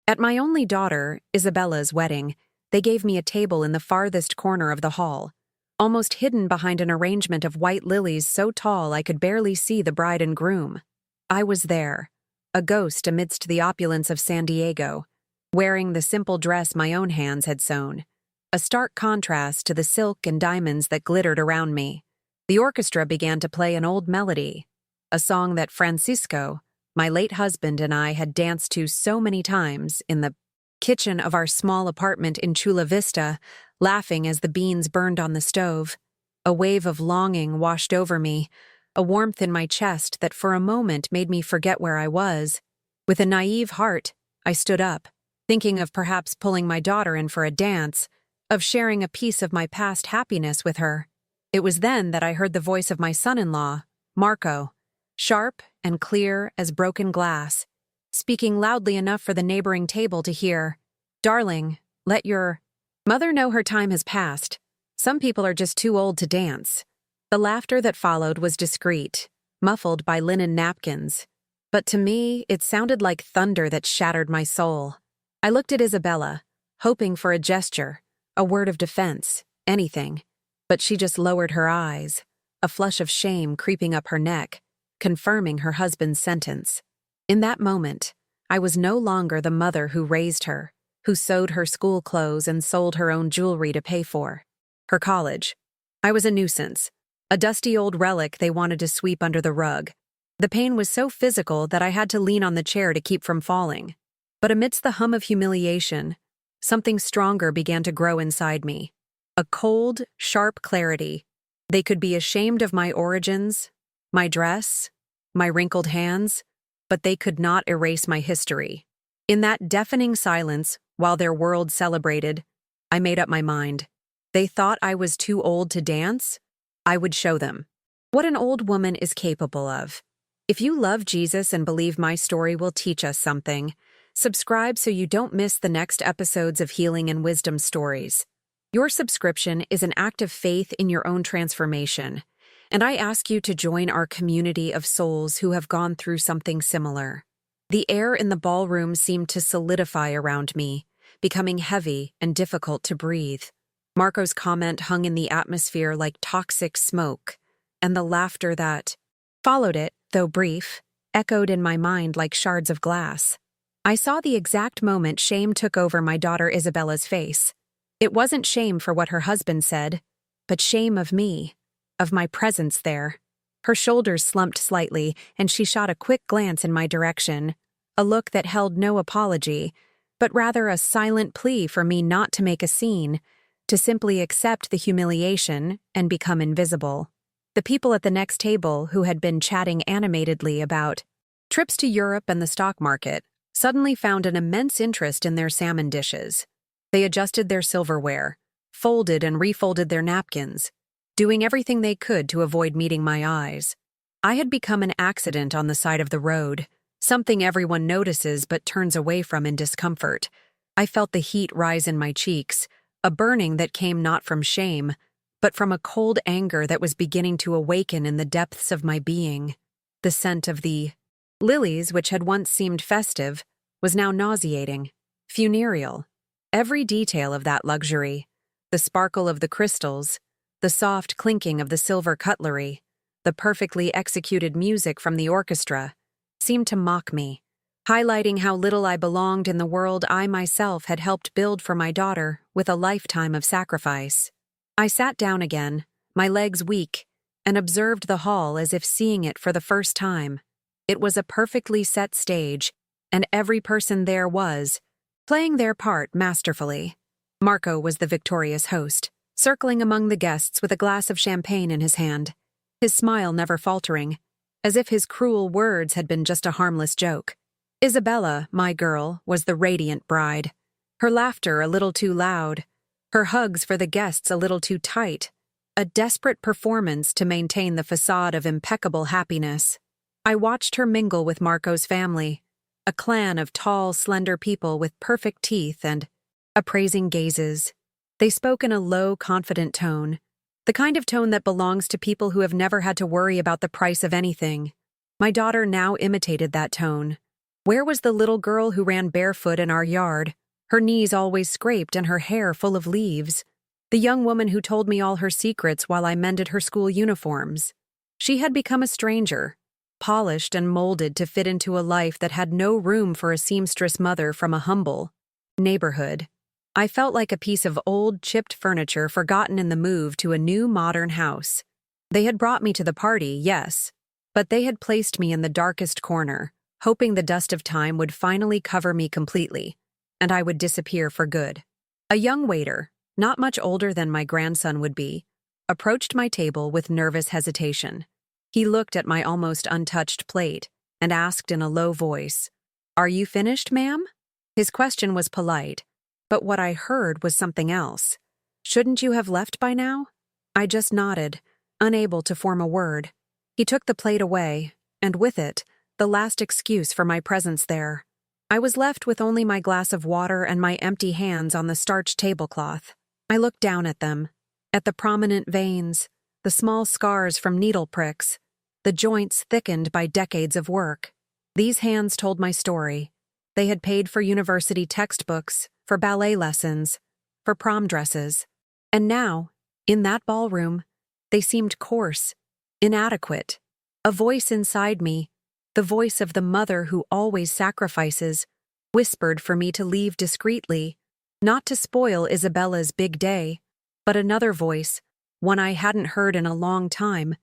At my only daughter, Isabella's wedding, they gave me a table in the farthest corner of the hall, almost hidden behind an arrangement of white lilies so tall I could barely see the bride and groom. I was there, a ghost amidst the opulence of San Diego, wearing the simple dress my own hands had sewn, a stark contrast to the silk and diamonds that glittered around me. The orchestra began to play an old melody, a song that Francisco, my late husband, and I had danced to so many times in the kitchen of our small apartment in Chula Vista, laughing as the beans burned on the stove. A wave of longing washed over me, a warmth in my chest that for a moment made me forget where I was. With a naive heart, I stood up, thinking of perhaps pulling my daughter in for a dance, of sharing a piece of my past happiness with her. It was then that I heard the voice of my son-in-law, Marco, sharp and clear as broken glass, speaking loudly enough for the neighboring table to hear. "Darling, let your mother know her time has passed. Some people are just too old to dance." The laughter that followed was discreet, muffled by linen napkins, but to me it sounded like thunder that shattered my soul. I looked at Isabella, hoping for a gesture, a word of defense, anything, but she just lowered her eyes, a flush of shame creeping up her neck, confirming her husband's sentence. In that moment, I was no longer the mother who raised her, who sewed her school clothes and sold her own jewelry to pay for her college. I was a nuisance, a dusty old relic they wanted to sweep under the rug. The pain was so physical that I had to lean on the chair to keep from falling. But amidst the hum of humiliation, something stronger began to grow inside me. A cold, sharp clarity. They could be ashamed of my origins, my dress, my wrinkled hands, but they could not erase my history. In that deafening silence, while their world celebrated, I made up my mind. They thought I was too old to dance? I would show them what an old woman is capable of. If you love Jesus and believe my story will teach us something, subscribe so you don't miss the next episodes of Healing and Wisdom Stories. Your subscription is an act of faith in your own transformation, and I ask you to join our community of souls who have gone through something similar. The air in the ballroom seemed to solidify around me, becoming heavy and difficult to breathe. Marco's comment hung in the atmosphere like toxic smoke, and the laughter that followed it, though brief, echoed in my mind like shards of glass. I saw the exact moment shame took over my daughter Isabella's face. It wasn't shame for what her husband said, but shame of me, of my presence there. Her shoulders slumped slightly, and she shot a quick glance in my direction, a look that held no apology, but rather a silent plea for me not to make a scene, to simply accept the humiliation and become invisible. The people at the next table, who had been chatting animatedly about trips to Europe and the stock market, suddenly found an immense interest in their salmon dishes. They adjusted their silverware, folded and refolded their napkins, doing everything they could to avoid meeting my eyes. I had become an accident on the side of the road, something everyone notices but turns away from in discomfort. I felt the heat rise in my cheeks, a burning that came not from shame, but from a cold anger that was beginning to awaken in the depths of my being. The scent of the lilies, which had once seemed festive, was now nauseating, funereal. Every detail of that luxury, the sparkle of the crystals, the soft clinking of the silver cutlery, the perfectly executed music from the orchestra, seemed to mock me, highlighting how little I belonged in the world I myself had helped build for my daughter with a lifetime of sacrifice. I sat down again, my legs weak, and observed the hall as if seeing it for the first time. It was a perfectly set stage, and every person there was playing their part masterfully. Marco was the victorious host, circling among the guests with a glass of champagne in his hand, his smile never faltering, as if his cruel words had been just a harmless joke. Isabella, my girl, was the radiant bride, her laughter a little too loud, her hugs for the guests a little too tight, a desperate performance to maintain the facade of impeccable happiness. I watched her mingle with Marco's family, a clan of tall, slender people with perfect teeth and appraising gazes. They spoke in a low, confident tone, the kind of tone that belongs to people who have never had to worry about the price of anything. My daughter now imitated that tone, Where was the little girl who ran barefoot in our yard, her knees always scraped and her hair full of leaves? The young woman who told me all her secrets while I mended her school uniforms. She had become a stranger, polished and molded to fit into a life that had no room for a seamstress mother from a humble neighborhood. I felt like a piece of old, chipped furniture forgotten in the move to a new, modern house. They had brought me to the party, yes, but they had placed me in the darkest corner, hoping the dust of time would finally cover me completely, and I would disappear for good. A young waiter, not much older than my grandson would be, approached my table with nervous hesitation. He looked at my almost untouched plate and asked in a low voice, "Are you finished, ma'am?" His question was polite, but what I heard was something else. "Shouldn't you have left by now?" I just nodded, unable to form a word. He took the plate away, and with it, the last excuse for my presence there. I was left with only my glass of water and my empty hands on the starched tablecloth. I looked down at them, at the prominent veins, the small scars from needle pricks, the joints thickened by decades of work. These hands told my story. They had paid for university textbooks, for ballet lessons, for prom dresses. And now, in that ballroom, they seemed coarse, inadequate. A voice inside me, the voice of the mother who always sacrifices, whispered for me to leave discreetly, not to spoil Isabella's big day. But another voice, one I hadn't heard in a long time,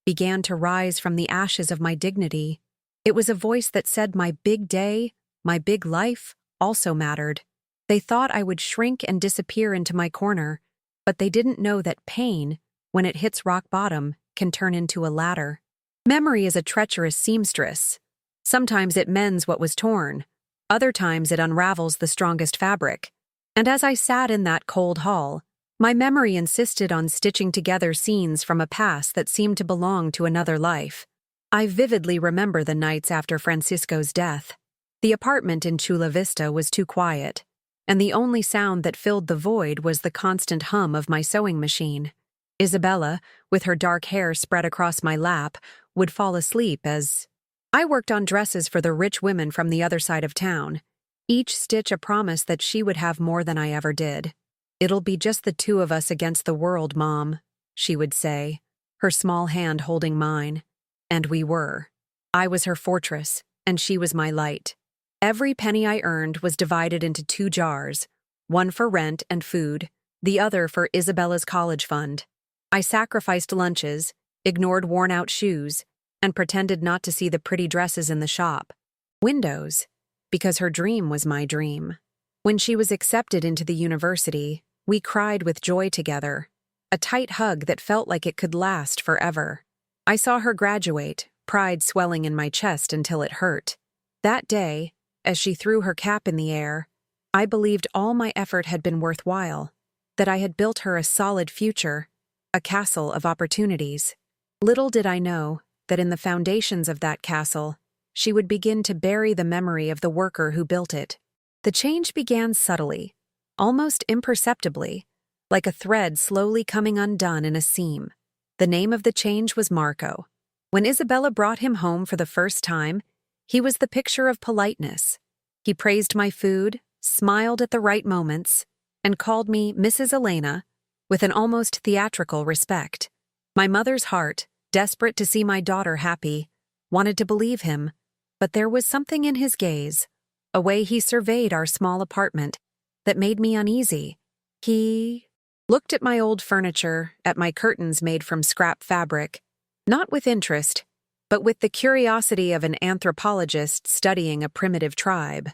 began to rise from the ashes of my dignity. It was a voice that said my big day, my big life, also mattered. They thought I would shrink and disappear into my corner, but they didn't know that pain, when it hits rock bottom, can turn into a ladder. Memory is a treacherous seamstress. Sometimes it mends what was torn, other times it unravels the strongest fabric. And as I sat in that cold hall, my memory insisted on stitching together scenes from a past that seemed to belong to another life. I vividly remember the nights after Francisco's death. The apartment in Chula Vista was too quiet, and the only sound that filled the void was the constant hum of my sewing machine. Isabella, with her dark hair spread across my lap, would fall asleep as I worked on dresses for the rich women from the other side of town, each stitch a promise that she would have more than I ever did. "It'll be just the two of us against the world, Mom," she would say, her small hand holding mine. And we were. I was her fortress, and she was my light. Every penny I earned was divided into 2 jars, one for rent and food, the other for Isabella's college fund. I sacrificed lunches, ignored worn-out shoes, and pretended not to see the pretty dresses in the shop. Windows, because her dream was my dream. When she was accepted into the university, we cried with joy together, a tight hug that felt like it could last forever. I saw her graduate, pride swelling in my chest until it hurt. That day, as she threw her cap in the air, I believed all my effort had been worthwhile, that I had built her a solid future, a castle of opportunities. Little did I know that in the foundations of that castle, she would begin to bury the memory of the worker who built it. The change began subtly, almost imperceptibly, like a thread slowly coming undone in a seam. The name of the change was Marco. When Isabella brought him home for the first time, he was the picture of politeness. He praised my food, smiled at the right moments, and called me Mrs. Elena with an almost theatrical respect. My mother's heart, desperate to see my daughter happy, wanted to believe him, but there was something in his gaze, a way he surveyed our small apartment, that made me uneasy. He looked at my old furniture, at my curtains made from scrap fabric, not with interest, but with the curiosity of an anthropologist studying a primitive tribe.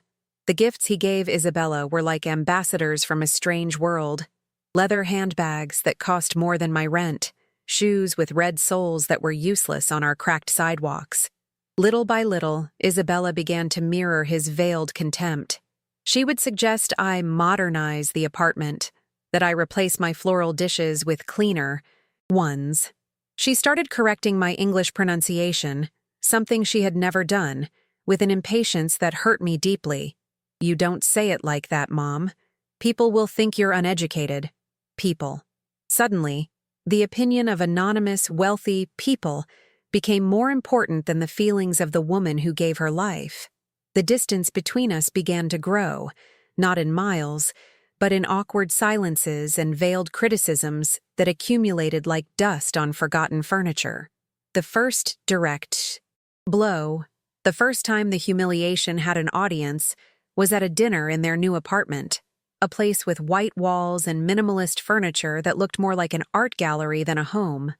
The gifts he gave Isabella were like ambassadors from a strange world: leather handbags that cost more than my rent, shoes with red soles that were useless on our cracked sidewalks. Little by little, Isabella began to mirror his veiled contempt. She would suggest I modernize the apartment, that I replace my floral dishes with cleaner ones. She started correcting my English pronunciation, something she had never done, with an impatience that hurt me deeply. "You don't say it like that, Mom. People will think you're uneducated." People. Suddenly, the opinion of anonymous, wealthy people became more important than the feelings of the woman who gave her life. The distance between us began to grow, not in miles, but in awkward silences and veiled criticisms that accumulated like dust on forgotten furniture. The first direct blow, the first time the humiliation had an audience, was at a dinner in their new apartment, a place with white walls and minimalist furniture that looked more like an art gallery than a home.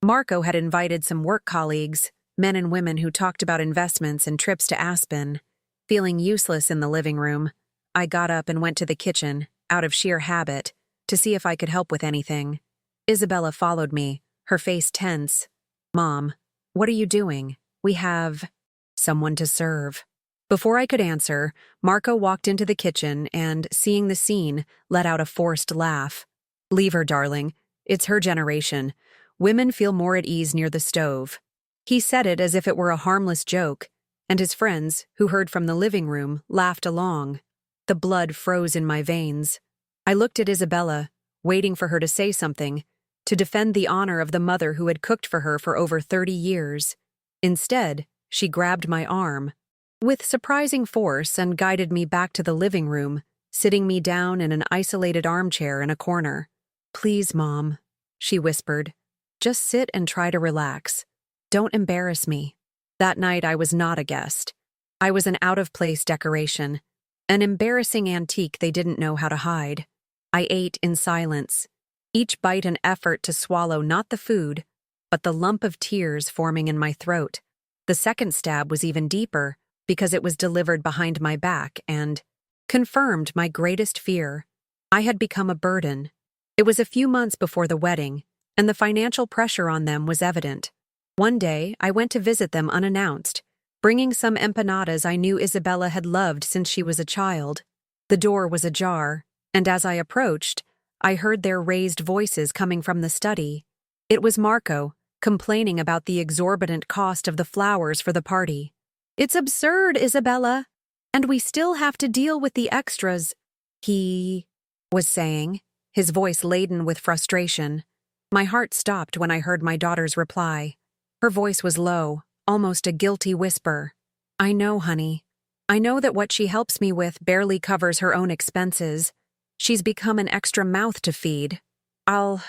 Marco had invited some work colleagues, men and women who talked about investments and trips to Aspen. Feeling useless in the living room, I got up and went to the kitchen, out of sheer habit, to see if I could help with anything. Isabella followed me, her face tense. "Mom, what are you doing? We have someone to serve." Before I could answer, Marco walked into the kitchen and, seeing the scene, let out a forced laugh. "Leave her, darling. It's her generation. Women feel more at ease near the stove." He said it as if it were a harmless joke, and his friends, who heard from the living room, laughed along. The blood froze in my veins. I looked at Isabella, waiting for her to say something, to defend the honor of the mother who had cooked for her for over 30 years. Instead, she grabbed my arm, with surprising force, and guided me back to the living room, sitting me down in an isolated armchair in a corner. "Please, Mom," she whispered. "Just sit and try to relax. Don't embarrass me." That night I was not a guest. I was an out-of-place decoration, an embarrassing antique they didn't know how to hide. I ate in silence, each bite an effort to swallow not the food, but the lump of tears forming in my throat. The second stab was even deeper, because it was delivered behind my back and confirmed my greatest fear. I had become a burden. It was a few months before the wedding, and the financial pressure on them was evident. One day, I went to visit them unannounced, bringing some empanadas I knew Isabella had loved since she was a child. The door was ajar, and as I approached, I heard their raised voices coming from the study. It was Marco, complaining about the exorbitant cost of the flowers for the party. "It's absurd, Isabella, and we still have to deal with the extras," he was saying, his voice laden with frustration. My heart stopped when I heard my daughter's reply. Her voice was low, almost a guilty whisper. "I know, honey. I know that what she helps me with barely covers her own expenses. She's become an extra mouth to feed. I'll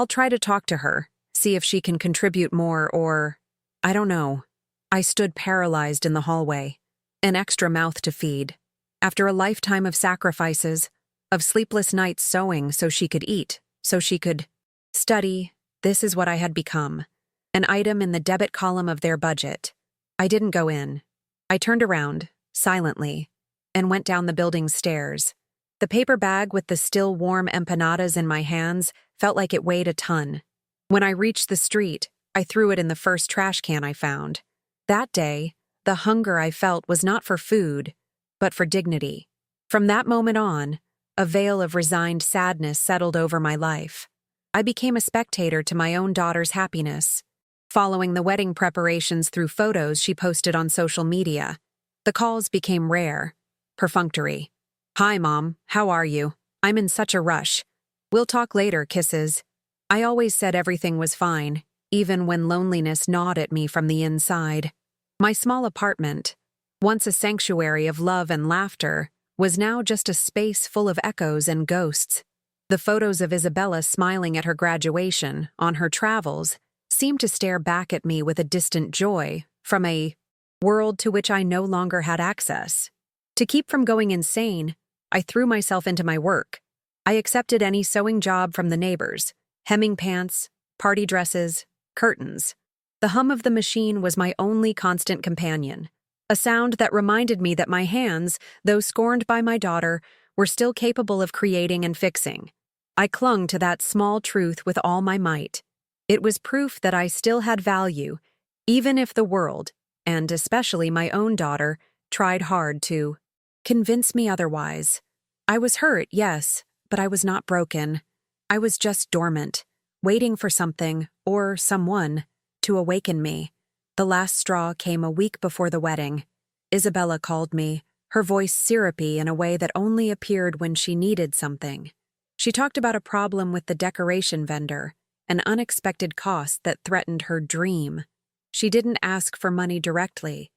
try to talk to her, see if she can contribute more or, I don't know." I stood paralyzed in the hallway. An extra mouth to feed. After a lifetime of sacrifices, of sleepless nights sewing so she could eat, so she could study, this is what I had become. An item in the debit column of their budget. I didn't go in. I turned around, silently, and went down the building's stairs. The paper bag with the still warm empanadas in my hands felt like it weighed a ton. When I reached the street, I threw it in the first trash can I found. That day, the hunger I felt was not for food, but for dignity. From that moment on, a veil of resigned sadness settled over my life. I became a spectator to my own daughter's happiness, following the wedding preparations through photos she posted on social media. The calls became rare, perfunctory. "Hi, Mom, how are you? I'm in such a rush. We'll talk later, kisses." I always said everything was fine, even when loneliness gnawed at me from the inside. My small apartment, once a sanctuary of love and laughter, was now just a space full of echoes and ghosts. The photos of Isabella smiling at her graduation, on her travels, seemed to stare back at me with a distant joy from a world to which I no longer had access. To keep from going insane, I threw myself into my work. I accepted any sewing job from the neighbors, hemming pants, party dresses, curtains. The hum of the machine was my only constant companion, a sound that reminded me that my hands, though scorned by my daughter, were still capable of creating and fixing. I clung to that small truth with all my might. It was proof that I still had value, even if the world, and especially my own daughter, tried hard to convince me otherwise. I was hurt, yes, but I was not broken. I was just dormant, waiting for something, or someone, to awaken me. The last straw came a week before the wedding. Isabella called me, her voice syrupy in a way that only appeared when she needed something. She talked about a problem with the decoration vendor, an unexpected cost that threatened her dream. She didn't ask for money directly,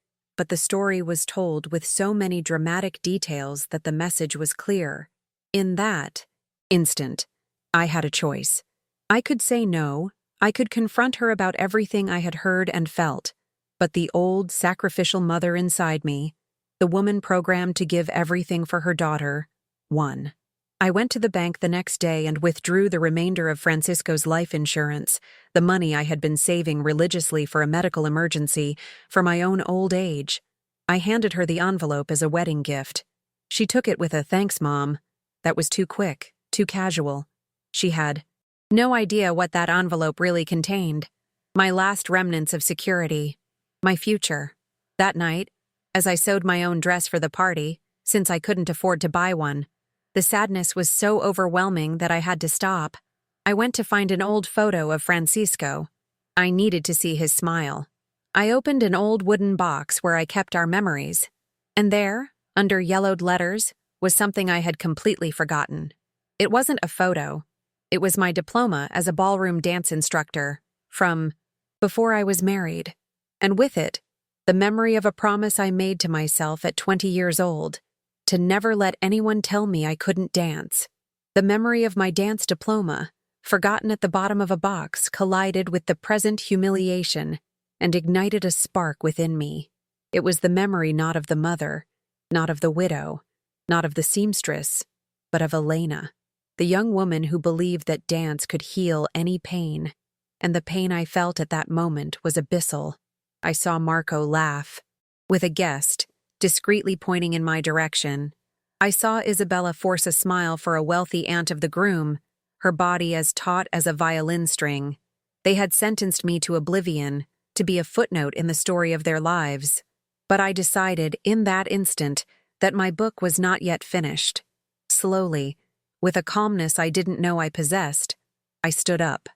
but the story was told with so many dramatic details that the message was clear. In that instant, I had a choice. I could say no, I could confront her about everything I had heard and felt, but the old, sacrificial mother inside me, the woman programmed to give everything for her daughter, won. I went to the bank the next day and withdrew the remainder of Francisco's life insurance, the money I had been saving religiously for a medical emergency, for my own old age. I handed her the envelope as a wedding gift. She took it with a "Thanks, Mom." That was too quick, too casual. She had no idea what that envelope really contained. My last remnants of security. My future. That night, as I sewed my own dress for the party, since I couldn't afford to buy one, the sadness was so overwhelming that I had to stop. I went to find an old photo of Francisco. I needed to see his smile. I opened an old wooden box where I kept our memories. And there, under yellowed letters, was something I had completely forgotten. It wasn't a photo. It was my diploma as a ballroom dance instructor from before I was married. And with it, the memory of a promise I made to myself at 20 years old, to never let anyone tell me I couldn't dance. The memory of my dance diploma, forgotten at the bottom of a box, collided with the present humiliation and ignited a spark within me. It was the memory not of the mother, not of the widow, not of the seamstress, but of Elena, the young woman who believed that dance could heal any pain. And the pain I felt at that moment was abyssal. I saw Marco laugh, with a guest, discreetly pointing in my direction. I saw Isabella force a smile for a wealthy aunt of the groom, her body as taut as a violin string. They had sentenced me to oblivion, to be a footnote in the story of their lives. But I decided, in that instant, that my book was not yet finished. Slowly, with a calmness I didn't know I possessed, I stood up.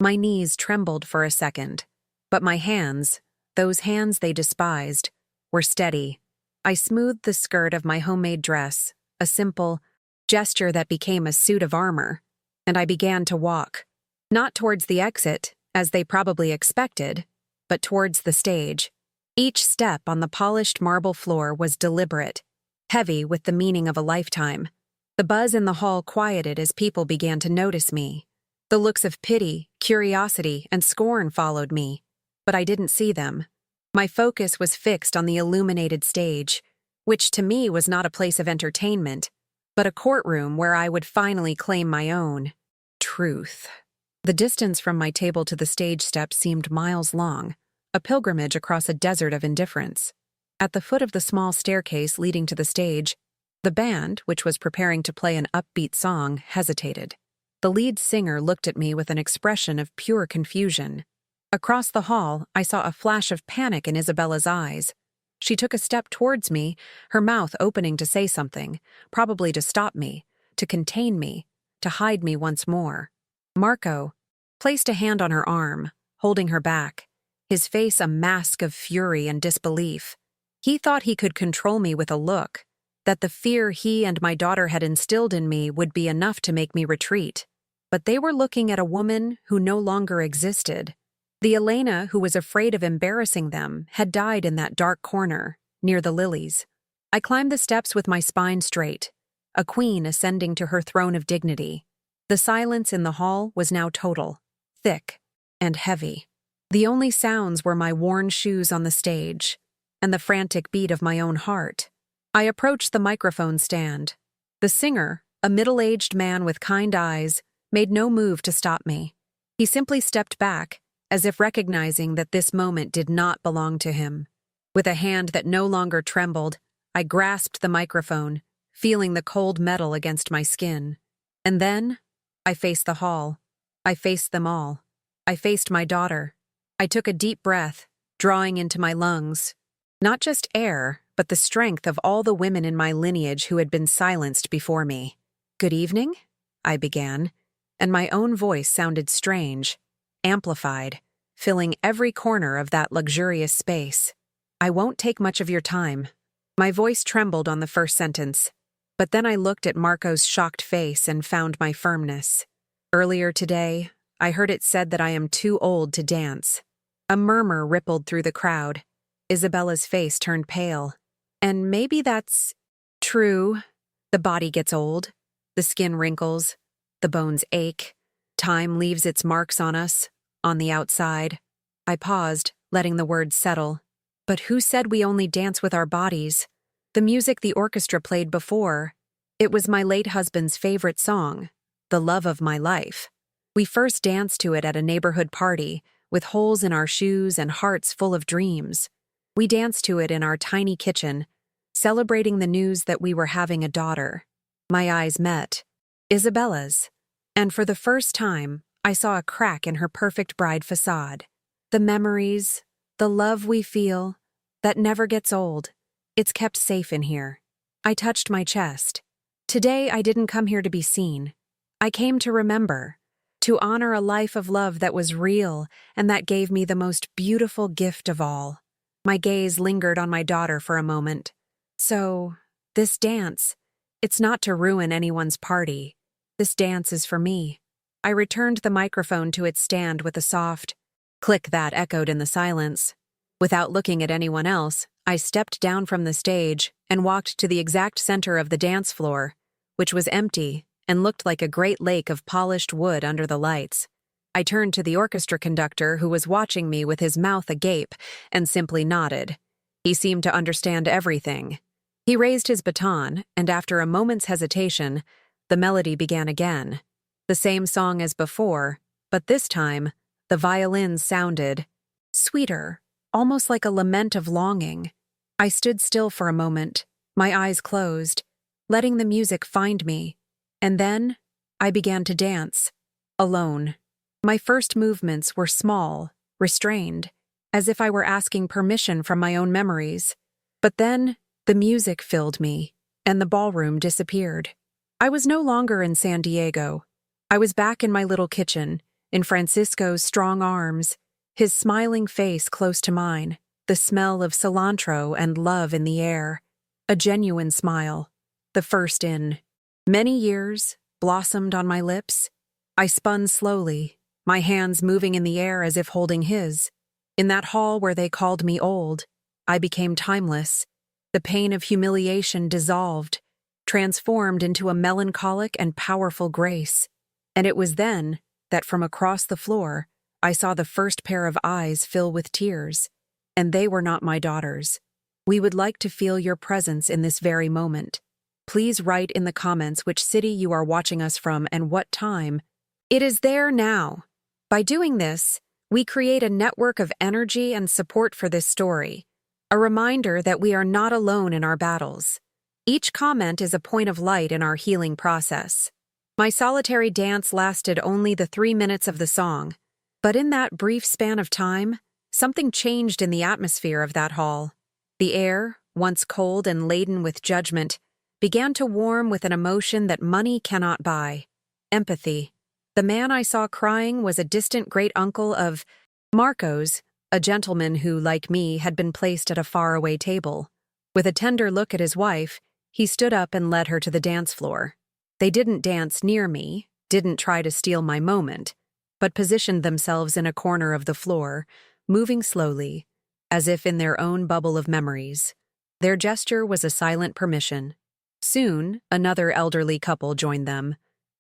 My knees trembled for a second, but my hands, those hands they despised, were steady. I smoothed the skirt of my homemade dress, a simple gesture that became a suit of armor, and I began to walk, not towards the exit, as they probably expected, but towards the stage. Each step on the polished marble floor was deliberate, heavy with the meaning of a lifetime. The buzz in the hall quieted as people began to notice me. The looks of pity, curiosity, and scorn followed me, but I didn't see them. My focus was fixed on the illuminated stage, which to me was not a place of entertainment, but a courtroom where I would finally claim my own truth. The distance from my table to the stage steps seemed miles long, a pilgrimage across a desert of indifference. At the foot of the small staircase leading to the stage, the band, which was preparing to play an upbeat song, hesitated. The lead singer looked at me with an expression of pure confusion. Across the hall, I saw a flash of panic in Isabella's eyes. She took a step towards me, her mouth opening to say something, probably to stop me, to contain me, to hide me once more. Marco placed a hand on her arm, holding her back, his face a mask of fury and disbelief. He thought he could control me with a look, that the fear he and my daughter had instilled in me would be enough to make me retreat. But they were looking at a woman who no longer existed. The Elena who was afraid of embarrassing them had died in that dark corner, near the lilies. I climbed the steps with my spine straight, a queen ascending to her throne of dignity. The silence in the hall was now total, thick, and heavy. The only sounds were my worn shoes on the stage, and the frantic beat of my own heart. I approached the microphone stand. The singer, a middle-aged man with kind eyes, made no move to stop me. He simply stepped back, as if recognizing that this moment did not belong to him. With a hand that no longer trembled, I grasped the microphone, feeling the cold metal against my skin. And then, I faced the hall. I faced them all. I faced my daughter. I took a deep breath, drawing into my lungs, not just air, but the strength of all the women in my lineage who had been silenced before me. "Good evening?" I began, and my own voice sounded strange, amplified, filling every corner of that luxurious space. "I won't take much of your time." My voice trembled on the first sentence, but then I looked at Marco's shocked face and found my firmness. Earlier today, I heard it said that I am too old to dance. A murmur rippled through the crowd. Isabella's face turned pale. And maybe that's true. The body gets old, the skin wrinkles, the bones ache. Time leaves its marks on us, on the outside. I paused, letting the words settle. But who said we only dance with our bodies? The music the orchestra played before, it was my late husband's favorite song, the love of my life. We first danced to it at a neighborhood party, with holes in our shoes and hearts full of dreams. We danced to it in our tiny kitchen, celebrating the news that we were having a daughter. My eyes met Isabella's, and for the first time, I saw a crack in her perfect bride facade. The memories, the love we feel, that never gets old. It's kept safe in here. I touched my chest. Today, I didn't come here to be seen. I came to remember, to honor a life of love that was real and that gave me the most beautiful gift of all. My gaze lingered on my daughter for a moment. So, this dance, it's not to ruin anyone's party. This dance is for me. I returned the microphone to its stand with a soft click that echoed in the silence. Without looking at anyone else, I stepped down from the stage and walked to the exact center of the dance floor, which was empty and looked like a great lake of polished wood under the lights. I turned to the orchestra conductor who was watching me with his mouth agape and simply nodded. He seemed to understand everything. He raised his baton, and after a moment's hesitation, the melody began again. The same song as before, but this time, the violins sounded sweeter, almost like a lament of longing. I stood still for a moment, my eyes closed, letting the music find me. And then, I began to dance, alone. My first movements were small, restrained, as if I were asking permission from my own memories. But then, the music filled me, and the ballroom disappeared. I was no longer in San Diego. I was back in my little kitchen, in Francisco's strong arms, his smiling face close to mine, the smell of cilantro and love in the air. A genuine smile, the first in many years, blossomed on my lips. I spun slowly, my hands moving in the air as if holding his. In that hall where they called me old, I became timeless. The pain of humiliation dissolved, transformed into a melancholic and powerful grace. And it was then that from across the floor, I saw the first pair of eyes fill with tears. And they were not my daughters. We would like to feel your presence in this very moment. Please write in the comments which city you are watching us from and what time. It is there now. By doing this, we create a network of energy and support for this story, a reminder that we are not alone in our battles. Each comment is a point of light in our healing process. My solitary dance lasted only the 3 minutes of the song, but in that brief span of time, something changed in the atmosphere of that hall. The air, once cold and laden with judgment, began to warm with an emotion that money cannot buy: empathy. The man I saw crying was a distant great-uncle of Marcos, a gentleman who, like me, had been placed at a faraway table. With a tender look at his wife, he stood up and led her to the dance floor. They didn't dance near me, didn't try to steal my moment, but positioned themselves in a corner of the floor, moving slowly, as if in their own bubble of memories. Their gesture was a silent permission. Soon, another elderly couple joined them,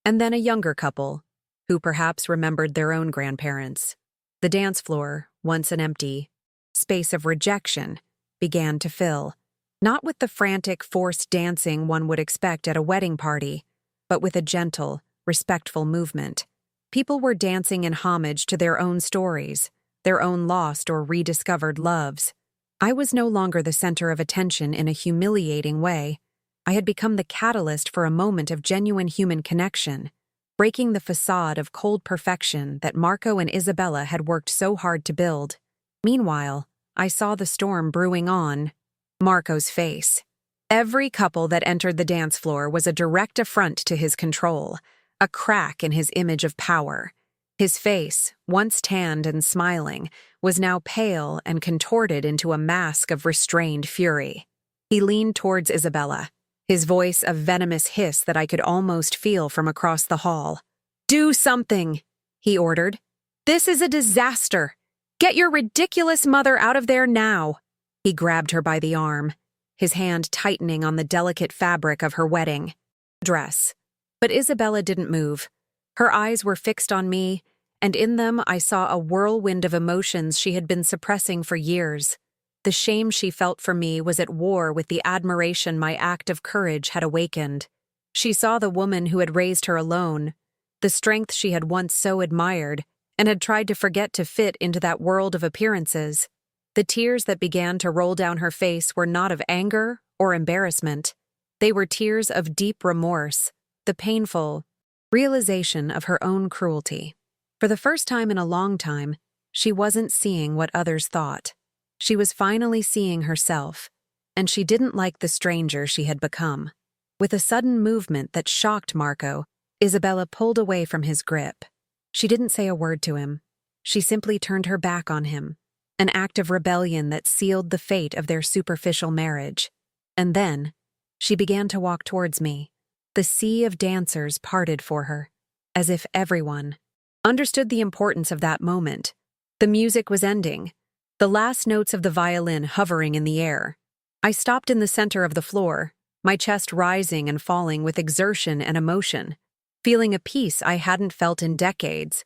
and then a younger couple, who perhaps remembered their own grandparents. The dance floor, once an empty space of rejection, began to fill, not with the frantic, forced dancing one would expect at a wedding party, but with a gentle, respectful movement. People were dancing in homage to their own stories, their own lost or rediscovered loves. I was no longer the center of attention in a humiliating way. I had become the catalyst for a moment of genuine human connection, breaking the facade of cold perfection that Marco and Isabella had worked so hard to build. Meanwhile, I saw the storm brewing on Marco's face. Every couple that entered the dance floor was a direct affront to his control, a crack in his image of power. His face, once tanned and smiling, was now pale and contorted into a mask of restrained fury. He leaned towards Isabella, his voice a venomous hiss that I could almost feel from across the hall. "Do something," he ordered. "This is a disaster. Get your ridiculous mother out of there now." He grabbed her by the arm, his hand tightening on the delicate fabric of her wedding dress. But Isabella didn't move. Her eyes were fixed on me, and in them I saw a whirlwind of emotions she had been suppressing for years. The shame she felt for me was at war with the admiration my act of courage had awakened. She saw the woman who had raised her alone, the strength she had once so admired, and had tried to forget to fit into that world of appearances. The tears that began to roll down her face were not of anger or embarrassment. They were tears of deep remorse, the painful realization of her own cruelty. For the first time in a long time, she wasn't seeing what others thought. She was finally seeing herself, and she didn't like the stranger she had become. With a sudden movement that shocked Marco, Isabella pulled away from his grip. She didn't say a word to him. She simply turned her back on him, an act of rebellion that sealed the fate of their superficial marriage. And then, she began to walk towards me. The sea of dancers parted for her, as if everyone understood the importance of that moment. The music was ending, the last notes of the violin hovering in the air. I stopped in the center of the floor, my chest rising and falling with exertion and emotion, feeling a peace I hadn't felt in decades.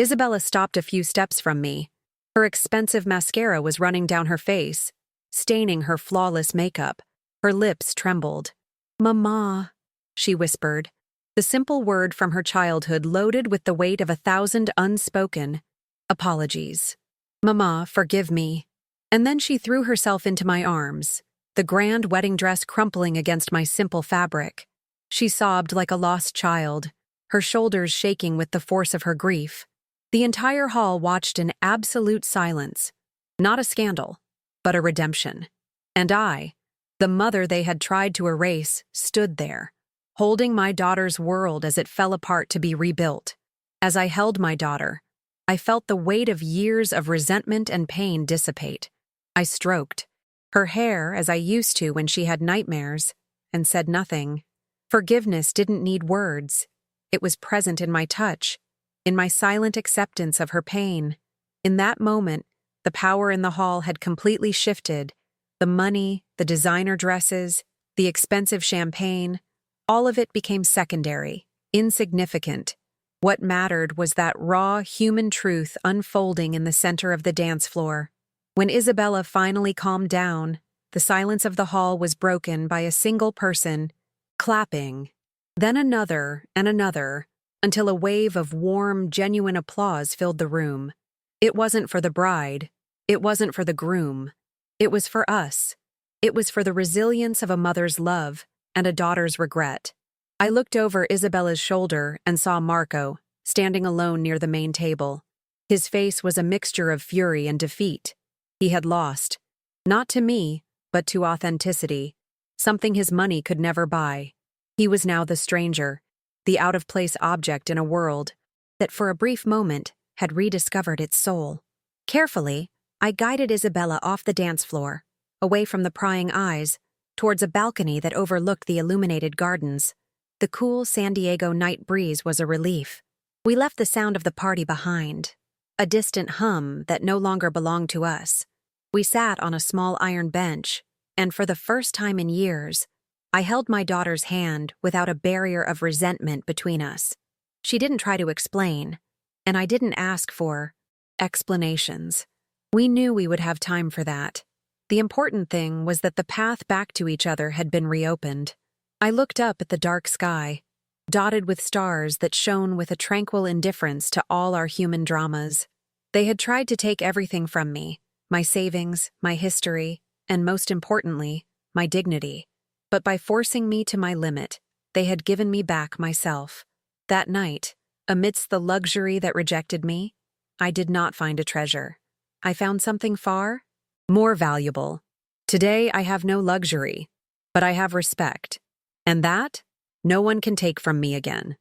Isabella stopped a few steps from me. Her expensive mascara was running down her face, staining her flawless makeup. Her lips trembled. "Mama," she whispered, the simple word from her childhood loaded with the weight of 1,000 unspoken apologies. "Mama, forgive me." And then she threw herself into my arms, the grand wedding dress crumpling against my simple fabric. She sobbed like a lost child, her shoulders shaking with the force of her grief. The entire hall watched in absolute silence. Not a scandal, but a redemption. And I, the mother they had tried to erase, stood there, holding my daughter's world as it fell apart to be rebuilt. As I held my daughter, I felt the weight of years of resentment and pain dissipate. I stroked her hair as I used to when she had nightmares, and said nothing. Forgiveness didn't need words. It was present in my touch, in my silent acceptance of her pain. In that moment, the power in the hall had completely shifted. The money, the designer dresses, the expensive champagne, all of it became secondary, insignificant. What mattered was that raw human truth unfolding in the center of the dance floor. When Isabella finally calmed down, the silence of the hall was broken by a single person, clapping, then another and another, until a wave of warm, genuine applause filled the room. It wasn't for the bride. It wasn't for the groom. It was for us. It was for the resilience of a mother's love and a daughter's regret. I looked over Isabella's shoulder and saw Marco, standing alone near the main table. His face was a mixture of fury and defeat. He had lost, not to me, but to authenticity, something his money could never buy. He was now the stranger, the out-of-place object in a world that for a brief moment had rediscovered its soul. Carefully, I guided Isabella off the dance floor, away from the prying eyes, towards a balcony that overlooked the illuminated gardens. The cool San Diego night breeze was a relief. We left the sound of the party behind, a distant hum that no longer belonged to us. We sat on a small iron bench, and for the first time in years, I held my daughter's hand without a barrier of resentment between us. She didn't try to explain, and I didn't ask for explanations. We knew we would have time for that. The important thing was that the path back to each other had been reopened. I looked up at the dark sky, dotted with stars that shone with a tranquil indifference to all our human dramas. They had tried to take everything from me, my savings, my history, and most importantly, my dignity. But by forcing me to my limit, they had given me back myself. That night, amidst the luxury that rejected me, I did not find a treasure. I found something far more valuable. Today I have no luxury, but I have respect, and that no one can take from me again.